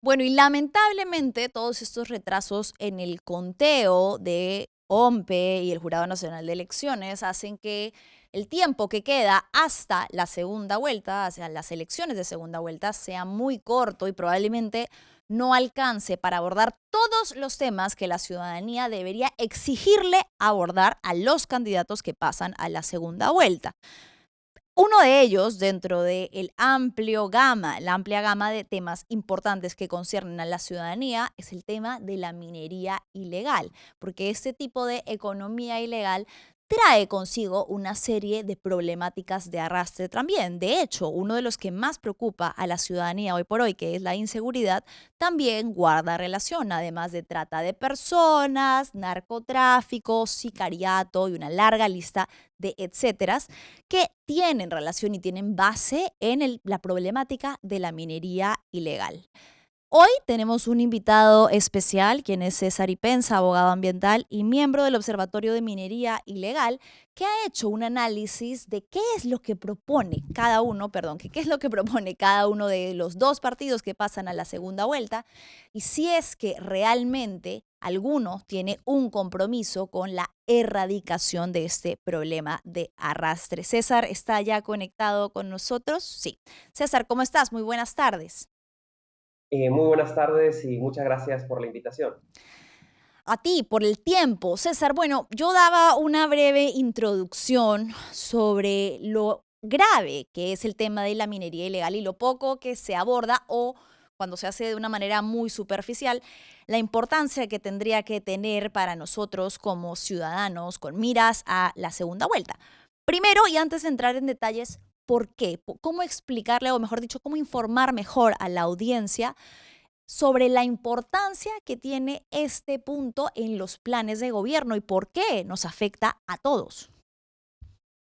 Bueno, y lamentablemente todos estos retrasos en el conteo de OMPE y el Jurado Nacional de Elecciones hacen que el tiempo que queda hasta la segunda vuelta, hacia las elecciones de segunda vuelta, sea muy corto y probablemente no alcance para abordar todos los temas que la ciudadanía debería exigirle abordar a los candidatos que pasan a la segunda vuelta. Uno de ellos, dentro de la amplia gama de temas importantes que conciernen a la ciudadanía, es el tema de la minería ilegal, porque este tipo de economía ilegal trae consigo una serie de problemáticas de arrastre también. De hecho, uno de los que más preocupa a la ciudadanía hoy por hoy, que es la inseguridad, también guarda relación, además de trata de personas, narcotráfico, sicariato y una larga lista de etcéteras que tienen relación y tienen base en la problemática de la minería ilegal. Hoy tenemos un invitado especial, quien es César Ipenza, abogado ambiental y miembro del Observatorio de Minería Ilegal, que ha hecho un análisis de qué es lo que propone cada uno, qué es lo que propone cada uno de los dos partidos que pasan a la segunda vuelta y si es que realmente alguno tiene un compromiso con la erradicación de este problema de arrastre. César está ya conectado con nosotros. Sí. César, ¿cómo estás? Muy buenas tardes. Muy buenas tardes y muchas gracias por la invitación. A ti por el tiempo. César, bueno, yo daba una breve introducción sobre lo grave que es el tema de la minería ilegal y lo poco que se aborda o cuando se hace de una manera muy superficial, la importancia que tendría que tener para nosotros como ciudadanos con miras a la segunda vuelta. Primero, y antes de entrar en detalles, ¿por qué? ¿Cómo explicarle, o mejor dicho, cómo informar mejor a la audiencia sobre la importancia que tiene este punto en los planes de gobierno y por qué nos afecta a todos?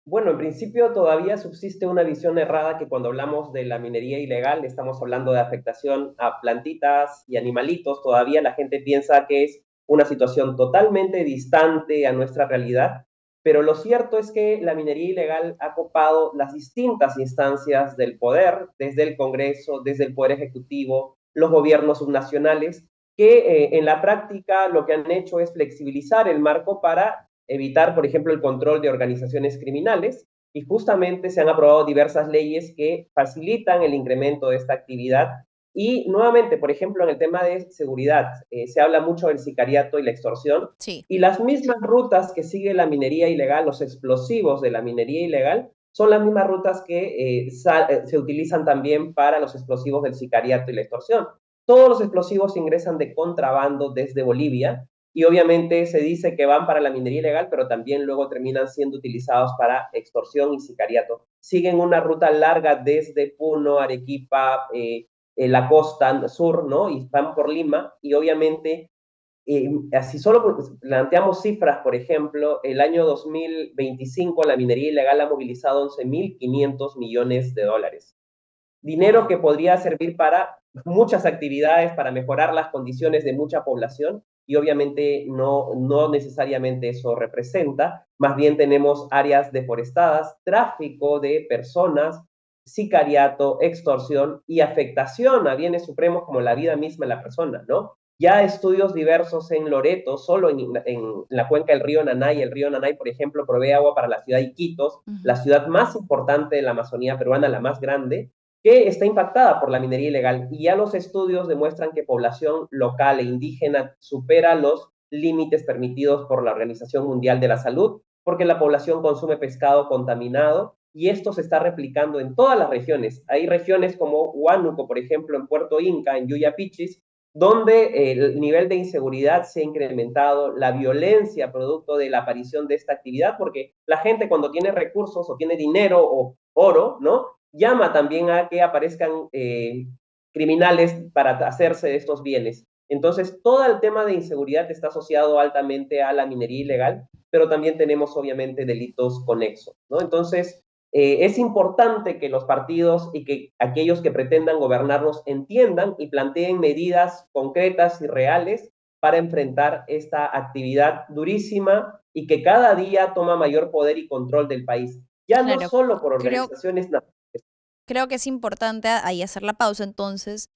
Bueno, en principio todavía subsiste una visión errada que cuando hablamos de la minería ilegal estamos hablando de afectación a plantitas y animalitos. Todavía la gente piensa que es una situación totalmente distante a nuestra realidad, pero lo cierto es que la minería ilegal ha copado las distintas instancias del poder, desde el Congreso, desde el Poder Ejecutivo, los gobiernos subnacionales, que en la práctica lo que han hecho es flexibilizar el marco para evitar, por ejemplo, el control de organizaciones criminales y justamente se han aprobado diversas leyes que facilitan el incremento de esta actividad. Y nuevamente, por ejemplo, en el tema de seguridad, se habla mucho del sicariato y la extorsión, Sí. y las mismas rutas que sigue la minería ilegal, los explosivos de la minería ilegal, son las mismas rutas que se utilizan también para los explosivos del sicariato y la extorsión. Todos los explosivos ingresan de contrabando desde Bolivia y obviamente se dice que van para la minería ilegal, pero también luego terminan siendo utilizados para extorsión y sicariato. Siguen una ruta larga desde Puno, Arequipa, la costa sur, ¿no? Y van por Lima y obviamente así solo planteamos cifras, por ejemplo, el año 2025 la minería ilegal ha movilizado 11.500 millones de dólares. Dinero Wow. que podría servir para muchas actividades, para mejorar las condiciones de mucha población y obviamente no necesariamente eso representa, más bien tenemos áreas deforestadas, tráfico de personas, sicariato, extorsión y afectación a bienes supremos como la vida misma de la persona, ¿no? Ya estudios diversos en Loreto, solo en la cuenca del río Nanay, el río Nanay, por ejemplo, provee agua para la ciudad de Iquitos, la Ujú. ciudad más importante de la Amazonía peruana, la más grande, que está impactada por la minería ilegal y ya los estudios demuestran que población local e indígena supera los límites permitidos por la Organización Mundial de la Salud, porque la población consume pescado contaminado y esto se está replicando en todas las regiones. Hay regiones como Huánuco, por ejemplo, en Puerto Inca, en Yuyapichis, donde el nivel de inseguridad se ha incrementado, la violencia producto de la aparición de esta actividad, porque la gente cuando tiene recursos o tiene dinero o oro, ¿no? Llama también a que aparezcan criminales para hacerse de estos bienes. Entonces, todo el tema de inseguridad está asociado altamente a la minería ilegal, pero también tenemos obviamente delitos conexos, ¿no? Entonces, es importante que los partidos y que aquellos que pretendan gobernarnos entiendan y planteen medidas concretas y reales para enfrentar esta actividad durísima y que cada día toma mayor poder y control del país, ya no Claro, solo por creo, organizaciones. creo que es importante ahí hacer la pausa entonces,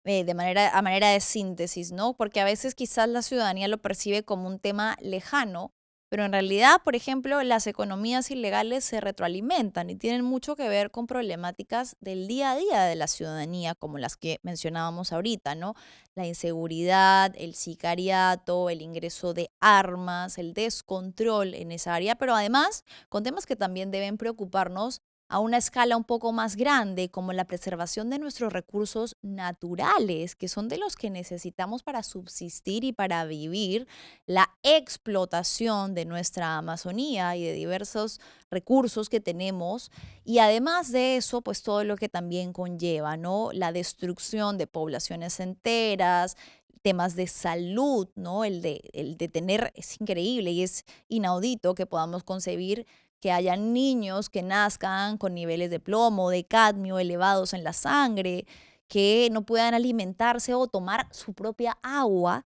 a manera de síntesis, ¿no? Porque a veces quizás la ciudadanía lo percibe como un tema lejano, pero en realidad, por ejemplo, las economías ilegales se retroalimentan y tienen mucho que ver con problemáticas del día a día de la ciudadanía, como las que mencionábamos ahorita, ¿no? La inseguridad, el sicariato, el ingreso de armas, el descontrol en esa área, pero además con temas que también deben preocuparnos a una escala un poco más grande, como la preservación de nuestros recursos naturales, que son de los que necesitamos para subsistir y para vivir, la explotación de nuestra Amazonía y de diversos recursos que tenemos, y además de eso, pues todo lo que también conlleva, ¿no? La destrucción de poblaciones enteras, temas de salud, ¿no? El de tener, es increíble y es inaudito que podamos concebir que haya niños que nazcan con niveles de plomo, de cadmio elevados en la sangre, que no puedan alimentarse o tomar su propia agua.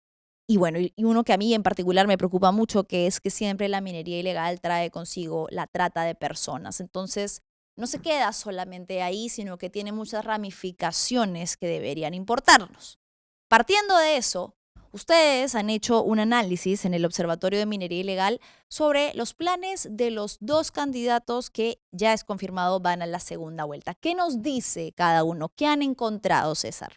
Y bueno, y uno que a mí en particular me preocupa mucho, que es que siempre la minería ilegal trae consigo la trata de personas. Entonces, no se queda solamente ahí, sino que tiene muchas ramificaciones que deberían importarnos. Partiendo de eso, ustedes han hecho un análisis en el Observatorio de Minería Ilegal sobre los planes de los dos candidatos que ya es confirmado van a la segunda vuelta. ¿Qué nos dice cada uno? ¿Qué han encontrado, César?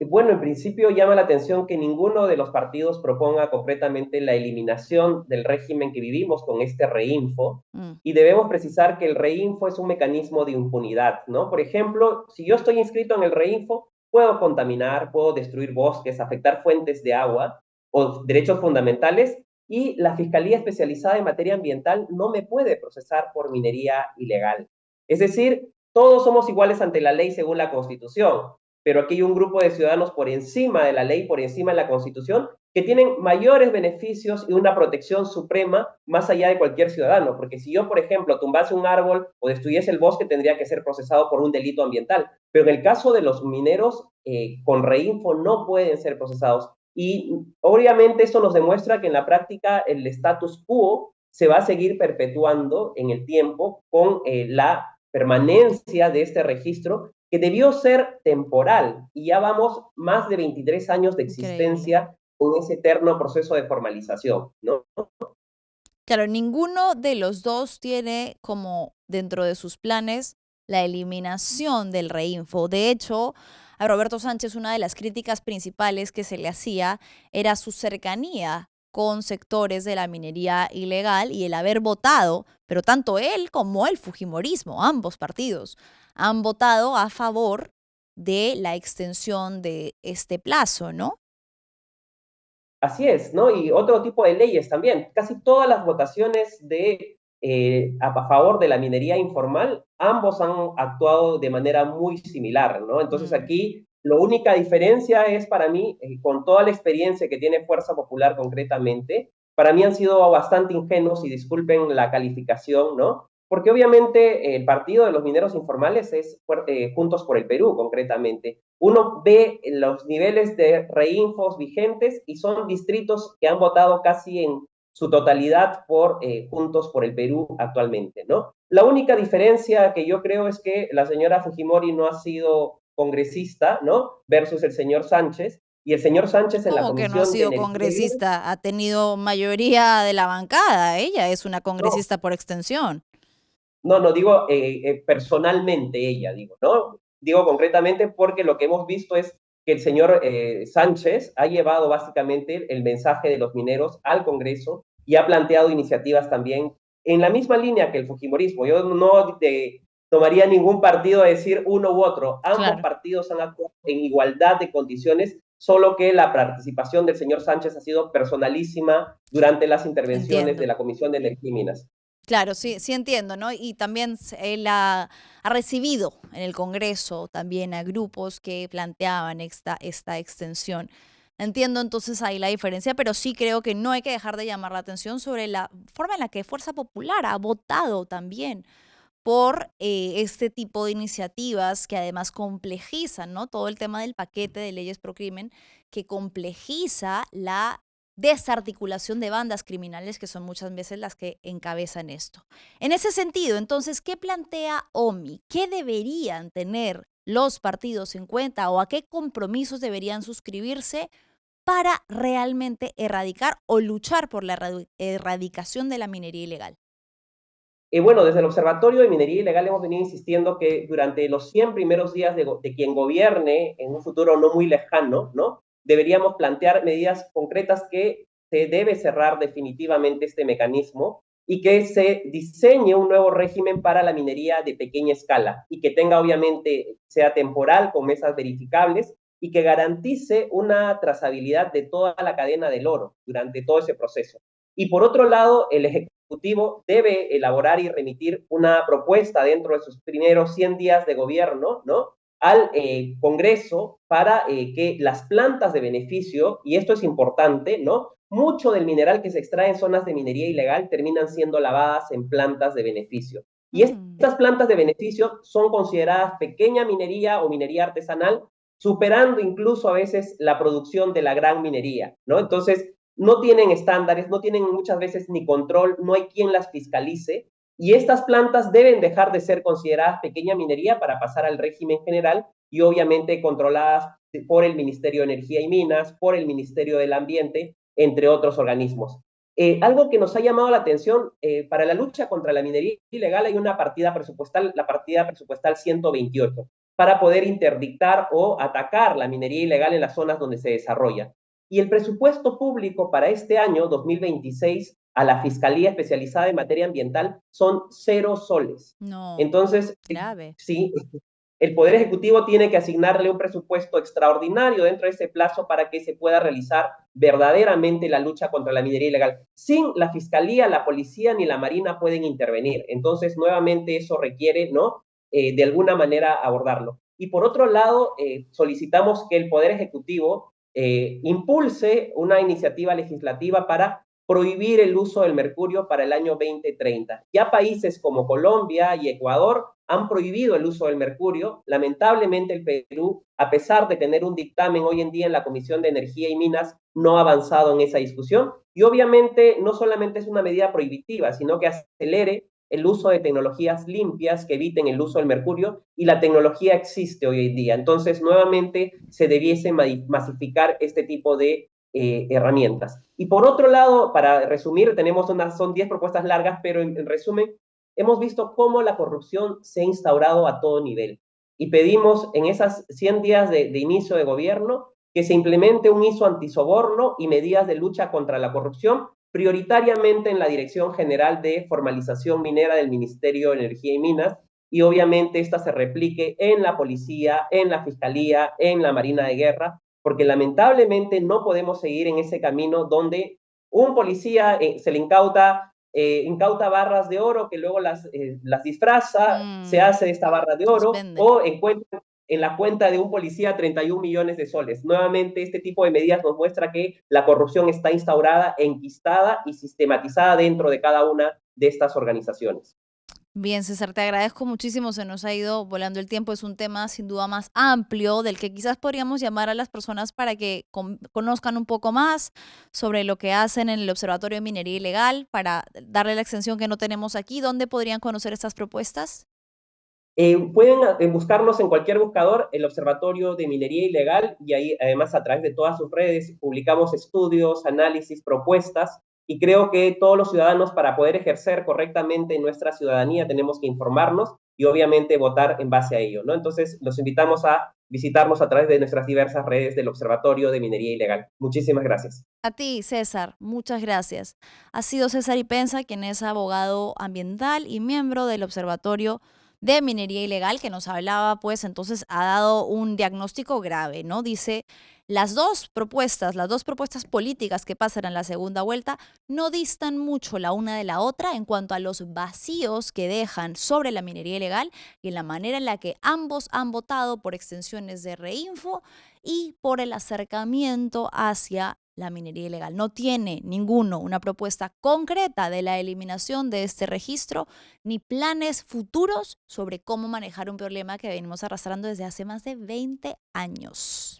Bueno, en principio llama la atención que ninguno de los partidos proponga concretamente la eliminación del régimen que vivimos con este reinfo, Mm, y debemos precisar que el reinfo es un mecanismo de impunidad, ¿no? Por ejemplo, si yo estoy inscrito en el reinfo, puedo contaminar, puedo destruir bosques, afectar fuentes de agua o derechos fundamentales, y la Fiscalía Especializada en Materia Ambiental no me puede procesar por minería ilegal. Es decir, todos somos iguales ante la ley según la Constitución, pero aquí hay un grupo de ciudadanos por encima de la ley, por encima de la Constitución, que tienen mayores beneficios y una protección suprema más allá de cualquier ciudadano, porque si yo, por ejemplo, tumbase un árbol o destruyese el bosque, tendría que ser procesado por un delito ambiental, pero en el caso de los mineros, con reinfo no pueden ser procesados. Y obviamente esto nos demuestra que en la práctica el status quo se va a seguir perpetuando en el tiempo con la permanencia de este registro que debió ser temporal, y ya vamos más de 23 años de increíble. existencia con ese eterno proceso de formalización, ¿no? Claro, ninguno de los dos tiene como dentro de sus planes la eliminación del reinfo. De hecho, a Roberto Sánchez una de las críticas principales que se le hacía era su cercanía con sectores de la minería ilegal y el haber votado, pero tanto él como el Fujimorismo, ambos partidos, han votado a favor de la extensión de este plazo, ¿no? Así es, ¿no? Y otro tipo de leyes también. Casi todas las votaciones a favor de la minería informal, ambos han actuado de manera muy similar, ¿no? Entonces Mm, aquí la única diferencia es para mí, con toda la experiencia que tiene Fuerza Popular concretamente, para mí han sido bastante ingenuos, y disculpen la calificación, ¿no? Porque obviamente el partido de los mineros informales es Juntos por el Perú, concretamente. Uno ve los niveles de reinfos vigentes y son distritos que han votado casi en su totalidad por Juntos por el Perú actualmente, ¿no? La única diferencia que yo creo es que la señora Fujimori no ha sido congresista, ¿no? Versus el señor Sánchez. Y el señor Sánchez en la ¿Cómo que no ha Comisión de sido Energía Libre, congresista? Ha tenido mayoría de la bancada. Ella es una no, congresista por extensión. no digo personalmente ella, digo, ¿no? Digo concretamente porque lo que hemos visto es que el señor Sánchez ha llevado básicamente el mensaje de los mineros al Congreso y ha planteado iniciativas también en la misma línea que el Fujimorismo. Yo no tomaría ningún partido a decir uno u otro. Ambos Claro, partidos han actuado en igualdad de condiciones, solo que la participación del señor Sánchez ha sido personalísima durante las intervenciones de entiendo. la Comisión de Energía y Minas. Claro, sí, sí entiendo, ¿no? Y también él ha recibido en el Congreso también a grupos que planteaban esta extensión. Entiendo entonces ahí la diferencia, pero sí creo que no hay que dejar de llamar la atención sobre la forma en la que Fuerza Popular ha votado también por este tipo de iniciativas que además complejizan, ¿no? Todo el tema del paquete de leyes pro crimen que complejiza la desarticulación de bandas criminales que son muchas veces las que encabezan esto. En ese sentido, entonces, ¿qué plantea OMI? ¿Qué deberían tener los partidos en cuenta o a qué compromisos deberían suscribirse para realmente erradicar o luchar por la erradicación de la minería ilegal? Bueno, desde el Observatorio de Minería Ilegal hemos venido insistiendo que durante los 100 primeros días de quien gobierne en un futuro no muy lejano, ¿no? Deberíamos plantear medidas concretas que se debe cerrar definitivamente este mecanismo y que se diseñe un nuevo régimen para la minería de pequeña escala y que tenga, obviamente, sea temporal, con mesas verificables y que garantice una trazabilidad de toda la cadena del oro durante todo ese proceso. Y por otro lado, el Ejecutivo debe elaborar y remitir una propuesta dentro de sus primeros 100 días de gobierno, ¿no? Al Congreso para que las plantas de beneficio, y esto es importante, ¿no? Mucho del mineral que se extrae en zonas de minería ilegal terminan siendo lavadas en plantas de beneficio. Y Mm. estas plantas de beneficio son consideradas pequeña minería o minería artesanal, superando incluso a veces la producción de la gran minería, ¿no? Entonces, no tienen estándares, no tienen muchas veces ni control, no hay quien las fiscalice, y estas plantas deben dejar de ser consideradas pequeña minería para pasar al régimen general y obviamente controladas por el Ministerio de Energía y Minas, por el Ministerio del Ambiente, entre otros organismos. Algo que nos ha llamado la atención, para la lucha contra la minería ilegal hay una partida presupuestal, la partida presupuestal 128, para poder interdictar o atacar la minería ilegal en las zonas donde se desarrolla. Y el presupuesto público para este año 2026 a la Fiscalía Especializada en Materia Ambiental son 0 soles. No, Entonces, grave. sí, el Poder Ejecutivo tiene que asignarle un presupuesto extraordinario dentro de ese plazo para que se pueda realizar verdaderamente la lucha contra la minería ilegal. Sin la Fiscalía, la Policía ni la Marina pueden intervenir. Entonces, nuevamente, eso requiere, ¿no? De alguna manera abordarlo. Y por otro lado, solicitamos que el Poder Ejecutivo impulse una iniciativa legislativa para prohibir el uso del mercurio para el año 2030. Ya países como Colombia y Ecuador han prohibido el uso del mercurio. Lamentablemente el Perú, a pesar de tener un dictamen hoy en día en la Comisión de Energía y Minas, no ha avanzado en esa discusión. Y obviamente no solamente es una medida prohibitiva, sino que acelere el uso de tecnologías limpias que eviten el uso del mercurio, y la tecnología existe hoy en día. Entonces, nuevamente, se debiese masificar este tipo de herramientas. Y por otro lado, para resumir, son 10 propuestas largas, pero en resumen, hemos visto cómo la corrupción se ha instaurado a todo nivel. Y pedimos en esas 100 días de inicio de gobierno que se implemente un ISO antisoborno y medidas de lucha contra la corrupción, prioritariamente en la Dirección General de Formalización Minera del Ministerio de Energía y Minas, y obviamente esta se replique en la policía, en la fiscalía, en la Marina de Guerra, porque lamentablemente no podemos seguir en ese camino donde un policía se le incauta barras de oro que luego las disfraza, se Mm, hace de esta barra de los oro, vende. o encuentra en la cuenta de un policía 31 millones de soles. Nuevamente, este tipo de medidas nos muestra que la corrupción está instaurada, enquistada y sistematizada dentro de cada una de estas organizaciones. Bien, César, te agradezco muchísimo. Se nos ha ido volando el tiempo. Es un tema sin duda más amplio del que quizás podríamos llamar a las personas para que conozcan un poco más sobre lo que hacen en el Observatorio de Minería Ilegal, para darle la extensión que no tenemos aquí. ¿Dónde podrían conocer estas propuestas? Pueden buscarnos en cualquier buscador, el Observatorio de Minería Ilegal, y ahí además a través de todas sus redes publicamos estudios, análisis, propuestas, y creo que todos los ciudadanos, para poder ejercer correctamente nuestra ciudadanía, tenemos que informarnos y obviamente votar en base a ello, ¿no? Entonces los invitamos a visitarnos a través de nuestras diversas redes del Observatorio de Minería Ilegal. Muchísimas gracias. A ti, César, muchas gracias. Ha sido César Ipenza, quien es abogado ambiental y miembro del Observatorio de Minería Ilegal, que nos hablaba, pues entonces ha dado un diagnóstico grave, ¿no? Dice, las dos propuestas políticas que pasan en la segunda vuelta no distan mucho la una de la otra en cuanto a los vacíos que dejan sobre la minería ilegal y en la manera en la que ambos han votado por extensiones de Reinfo y por el acercamiento hacia la minería ilegal. No tiene ninguno una propuesta concreta de la eliminación de este registro ni planes futuros sobre cómo manejar un problema que venimos arrastrando desde hace más de 20 años.